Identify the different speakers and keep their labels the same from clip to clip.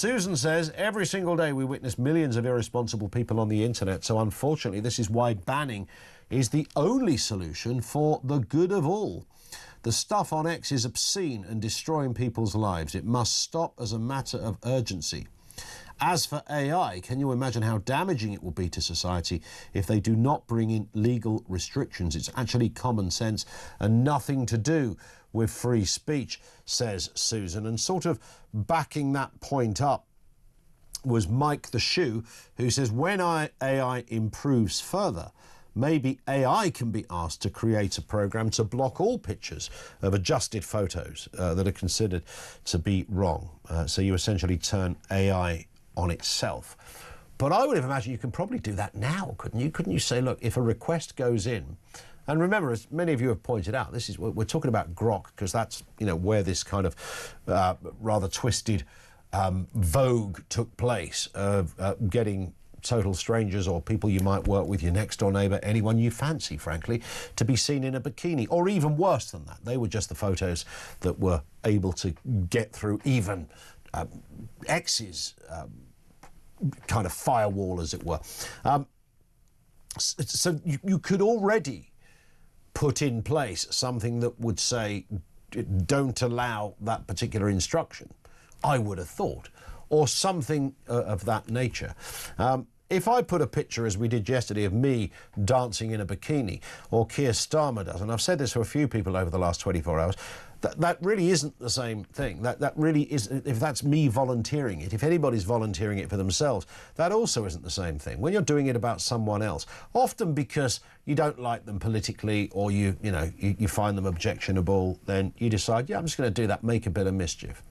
Speaker 1: Susan says, every single day we witness millions of irresponsible people on the internet, so unfortunately this is why banning is the only solution for the good of all. The stuff on X is obscene and destroying people's lives. It must stop as a matter of urgency. As for AI, can you imagine how damaging it will be to society if they do not bring in legal restrictions? It's actually common sense and nothing to do with free speech, says Susan. And sort of backing that point up was Mike the Shoe, who says, when AI improves further, maybe AI can be asked to create a program to block all pictures of adjusted photos that are considered to be wrong. So you essentially turn AI on itself. But I would have imagined you can probably do that now, couldn't you? Couldn't you say, look, if a request goes in, and remember, as many of you have pointed out, this is we're talking about Grok, because that's, you know, where this kind of rather twisted vogue took place of getting total strangers or people you might work with, your next door neighbour, anyone you fancy, frankly, to be seen in a bikini. Or even worse than that, they were just the photos that were able to get through even X's kind of firewall, as it were. So you could already put in place something that would say, don't allow that particular instruction, I would have thought, or something of that nature. If I put a picture, as we did yesterday, of me dancing in a bikini, or Keir Starmer does, and I've said this to a few people over the last 24 hours, that really isn't the same thing. That really is, if that's me volunteering it, if anybody's volunteering it for themselves, that also isn't the same thing. When you're doing it about someone else, often because you don't like them politically, or you find them objectionable, then you decide, yeah, I'm just going to do that, make a bit of mischief.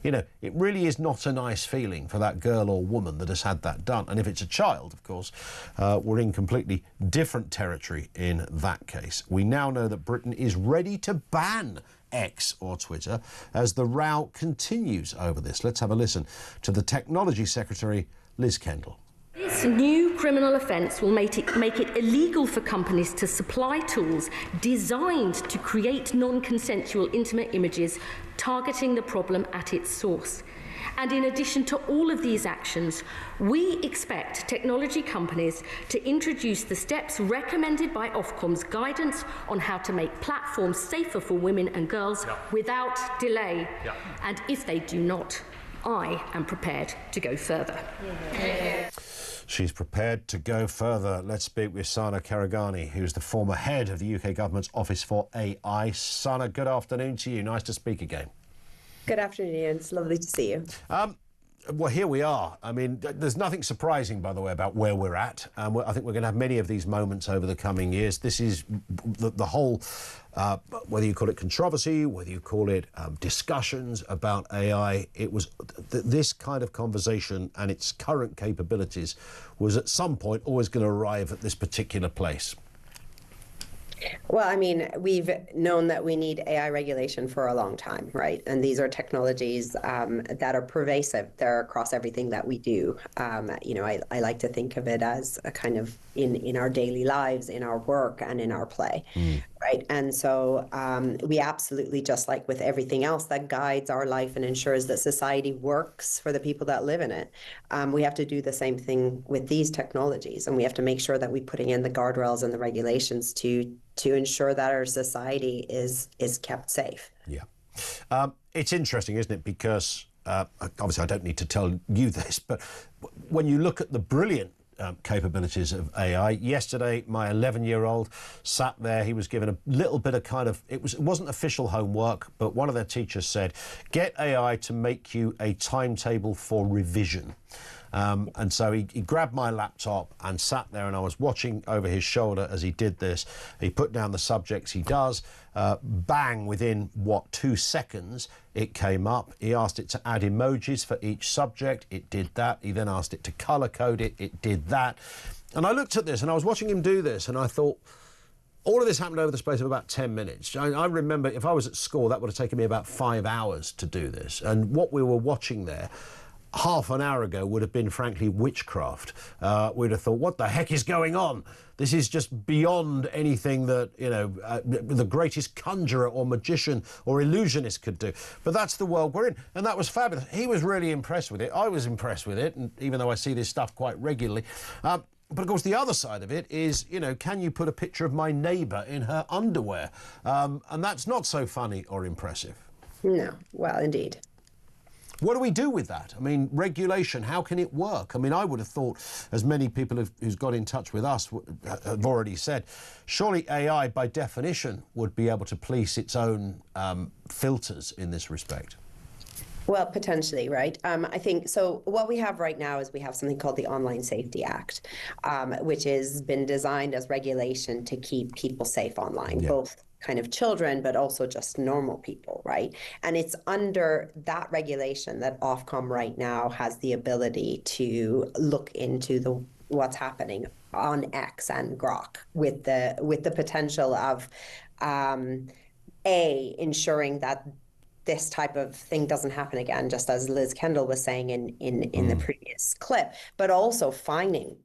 Speaker 1: You know, it really is not a nice feeling for that girl or woman that has had that done. And if it's a child, of course, we're in completely different territory in that case. We now know that Britain is ready to ban X or Twitter as the row continues over this. Let's have a listen to the Technology Secretary, Liz Kendall.
Speaker 2: This new criminal offence will make it illegal for companies to supply tools designed to create non-consensual intimate images targeting the problem at its source. And in addition to all of these actions, we expect technology companies to introduce the steps recommended by Ofcom's guidance on how to make platforms safer for women and girls without delay. And if they do not, I am prepared to go further.
Speaker 1: She's prepared to go further. Let's speak with Sana Khareghani, who's the former head of the UK Government's Office for AI. Sana, good afternoon to you. Nice to speak again.
Speaker 3: Good afternoon, Ian. It's lovely to see you.
Speaker 1: Well, here we are. I mean, there's nothing surprising, by the way, about where we're at. I think we're going to have many of these moments over the coming years. This is the whole, whether you call it controversy, whether you call it discussions about AI, it was this kind of conversation and its current capabilities was at some point always going to arrive at this particular place.
Speaker 3: Well, I mean, we've known that we need AI regulation for a long time, right? And these are technologies that are pervasive. They're across everything that we do. You know, I like to think of it as a kind of in our daily lives, in our work and in our play, right? And so we absolutely, just like with everything else that guides our life and ensures that society works for the people that live in it, we have to do the same thing with these technologies. And we have to make sure that we're putting in the guardrails and the regulations to ensure that our society is kept safe.
Speaker 1: Yeah. It's interesting, isn't it? Because obviously I don't need to tell you this, but when you look at the brilliant capabilities of AI, yesterday my 11-year-old sat there. He was given a little bit of kind of, it wasn't official homework, but one of their teachers said, get AI to make you a timetable for revision. And so he grabbed my laptop and sat there, and I was watching over his shoulder as he did this. He put down the subjects he does. Bang, within, 2 seconds, it came up. He asked it to add emojis for each subject. It did that. He then asked it to colour code it. It did that. And I looked at this, and I was watching him do this, and I thought, all of this happened over the space of about 10 minutes. I remember if I was at school, that would have taken me about 5 hours to do this. And what we were watching there, half an hour ago would have been, frankly, witchcraft. We'd have thought, what the heck is going on? This is just beyond anything that, you know, the greatest conjurer or magician or illusionist could do. But that's the world we're in. And that was fabulous. He was really impressed with it. I was impressed with it, and even though I see this stuff quite regularly. But of course, the other side of it is, you know, can you put a picture of my neighbour in her underwear? And that's not so funny or impressive.
Speaker 3: No, well, indeed.
Speaker 1: What do we do with that? I mean, regulation, how can it work? I mean, I would have thought, as many people who's got in touch with us have already said, surely AI, by definition, would be able to police its own filters in this respect.
Speaker 3: Well, potentially, right? I think so. What we have right now is we have something called the Online Safety Act, which has been designed as regulation to keep people safe online, both kind of children, but also just normal people, right? And it's under that regulation that Ofcom right now has the ability to look into what's happening on X and Grok with the potential of ensuring that this type of thing doesn't happen again, just as Liz Kendall was saying in the previous clip, but also fining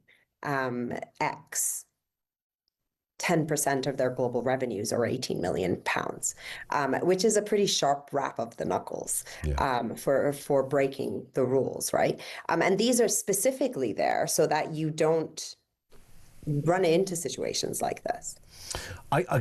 Speaker 3: X 10% of their global revenues, or 18 million pounds, which is a pretty sharp rap of the knuckles for breaking the rules, right? And these are specifically there so that you don't run into situations like this.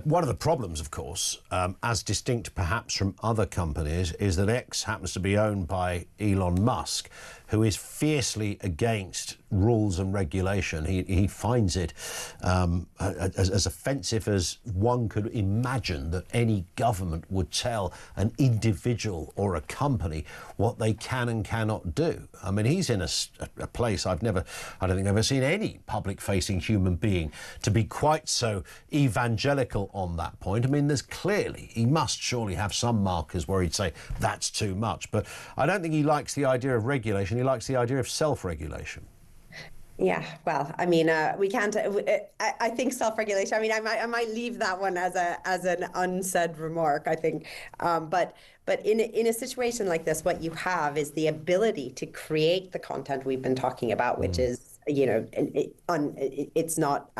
Speaker 1: One of the problems, of course, as distinct perhaps from other companies, is that X happens to be owned by Elon Musk, who is fiercely against rules and regulation. He finds it as offensive as one could imagine that any government would tell an individual or a company what they can and cannot do. I mean, he's in a place I don't think I've ever seen any public-facing human being to be quite so evangelical on that point. I mean, he must surely have some markers where he'd say that's too much. But I don't think he likes the idea of regulation. He likes the idea of self-regulation.
Speaker 3: Yeah, well, I mean, we can't. I think self-regulation. I mean, I might leave that one as an unsaid remark. I think, but in a situation like this, what you have is the ability to create the content we've been talking about, which is, you know, it's not.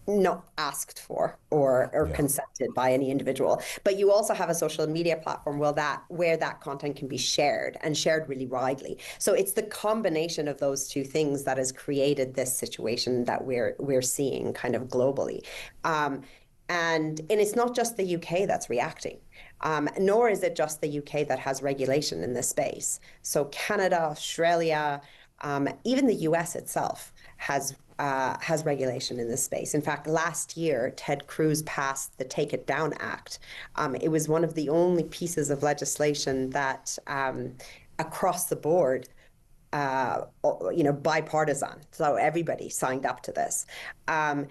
Speaker 3: Not asked for or consented by any individual. But you also have a social media platform where that content can be shared, and shared really widely. So it's the combination of those two things that has created this situation that we're seeing kind of globally. And it's not just the UK that's reacting, nor is it just the UK that has regulation in this space. So Canada, Australia, even the US itself has regulation in this space. In fact, last year, Ted Cruz passed the Take It Down Act. It was one of the only pieces of legislation that across the board, you know, bipartisan. So everybody signed up to this. And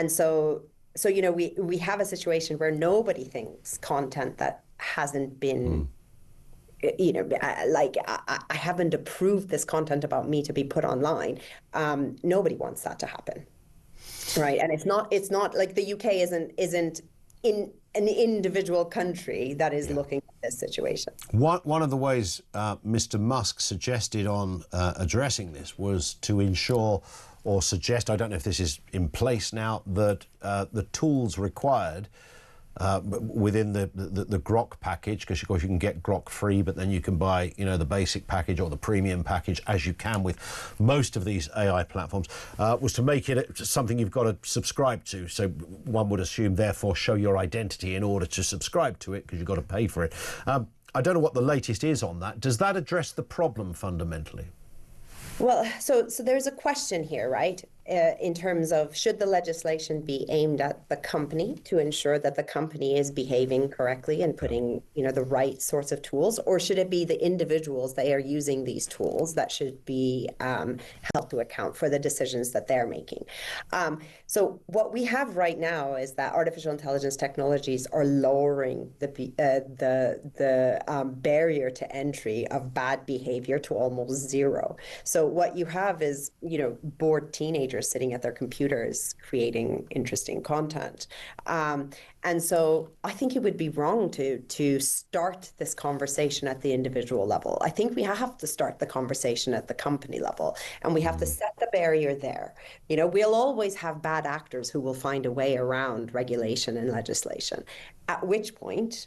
Speaker 3: so, you know, we have a situation where nobody thinks content that hasn't been you know, like I haven't approved this content about me to be put online. Nobody wants that to happen, right? And it's not like the UK isn't in an individual country that is looking at this situation.
Speaker 1: One of the ways Mr. Musk suggested on addressing this was to ensure or suggest, I don't know if this is in place now, that the tools required within the Grok package, because of course you can get Grok free, but then you can buy, you know, the basic package or the premium package, as you can with most of these AI platforms, was to make it something you've got to subscribe to. So one would assume, therefore, show your identity in order to subscribe to it, because you've got to pay for it. I don't know what the latest is on that. Does that address the problem fundamentally?
Speaker 3: Well, so there's a question here, right? In terms of, should the legislation be aimed at the company to ensure that the company is behaving correctly and putting, you know, the right sorts of tools, or should it be the individuals that are using these tools that should be held to account for the decisions that they're making? So what we have right now is that artificial intelligence technologies are lowering the barrier to entry of bad behavior to almost zero. So what you have is, you know, bored teenagers teenagers sitting at their computers creating interesting content. And so I think it would be wrong to start this conversation at the individual level. I think we have to start the conversation at the company level, and we have to set the barrier there. You know, we'll always have bad actors who will find a way around regulation and legislation, at which point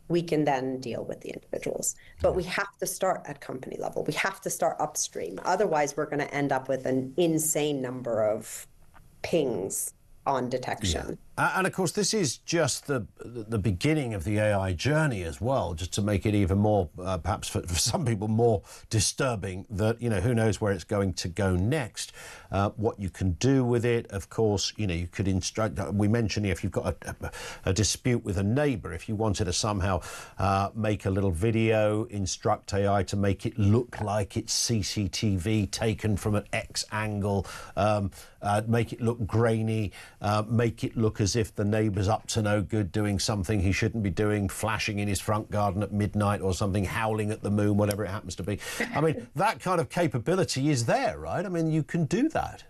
Speaker 3: we can then deal with the individuals. But we have to start at company level. We have to start upstream. Otherwise, we're going to end up with an insane number of pings on detection.
Speaker 1: And of course, this is just the beginning of the AI journey as well, just to make it even more, perhaps for some people, more disturbing that, you know, who knows where it's going to go next, what you can do with it. Of course, you know, you could instruct, we mentioned if you've got a dispute with a neighbour, if you wanted to somehow make a little video, instruct AI to make it look like it's CCTV taken from an X angle, make it look grainy, make it look as if the neighbour's up to no good, doing something he shouldn't be doing, flashing in his front garden at midnight or something, howling at the moon, whatever it happens to be. I mean, that kind of capability is there, right? I mean, you can do that.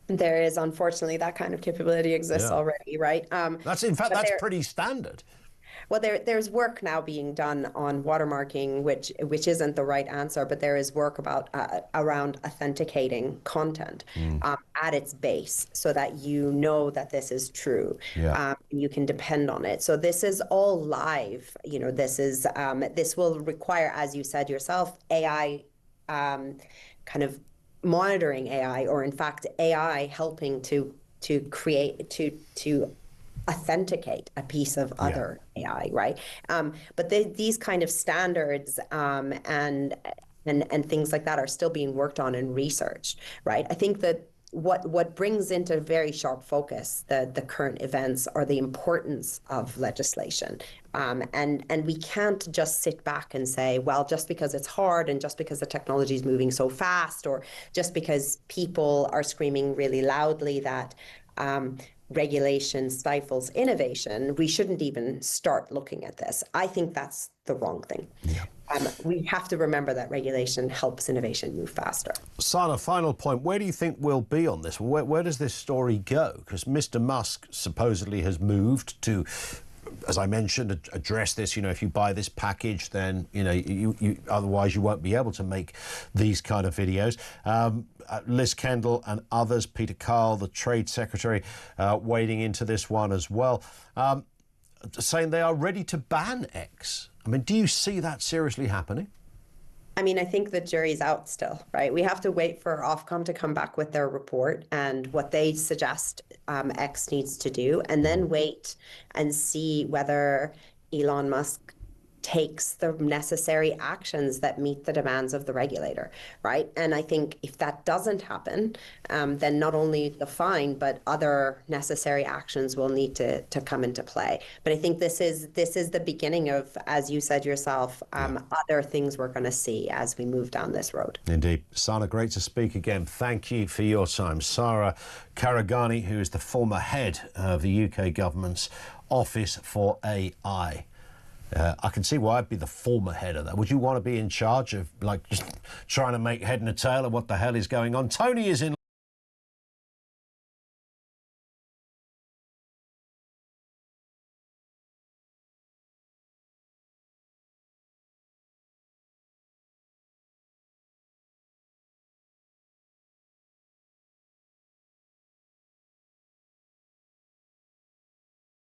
Speaker 3: There is, unfortunately, that kind of capability exists already, right?
Speaker 1: That's, in fact, that's pretty standard.
Speaker 3: Well, there's work now being done on watermarking, which isn't the right answer, but there is work about around authenticating content at its base, so that you know that this is true. You can depend on it. So this is all live. You know, this will require, as you said yourself, AI kind of monitoring AI, or in fact AI helping to create to authenticate a piece of other AI, right? But these kind of standards and things like that are still being worked on and researched, right? I think that what brings into very sharp focus the current events are the importance of legislation. And we can't just sit back and say, well, just because it's hard and just because the technology is moving so fast, or just because people are screaming really loudly that regulation stifles innovation, we shouldn't even start looking at this. I think that's the wrong thing. We have to remember that regulation helps innovation move faster.
Speaker 1: Sana, final point. Where do you think we'll be on this? Where does this story go? Because Mr. Musk supposedly has moved to, as I mentioned, address this. You know, if you buy this package, then, you know, you otherwise you won't be able to make these kind of videos. Liz Kendall and others, Peter Carl, the Trade Secretary, wading into this one as well, saying they are ready to ban X. I mean, do you see that seriously happening?
Speaker 3: I mean, I think the jury's out still, right? We have to wait for Ofcom to come back with their report and what they suggest X needs to do, and then wait and see whether Elon Musk takes the necessary actions that meet the demands of the regulator, right? And I think if that doesn't happen, then not only the fine, but other necessary actions will need to come into play. But I think this is the beginning of, as you said yourself, other things we're going to see as we move down this road.
Speaker 1: Indeed. Sana, great to speak again. Thank you for your time. Sana Khareghani, who is the former head of the UK government's Office for AI. I can see why I'd be the former head of that. Would you want to be in charge of, like, just trying to make head and a tail of what the hell is going on? Tony is in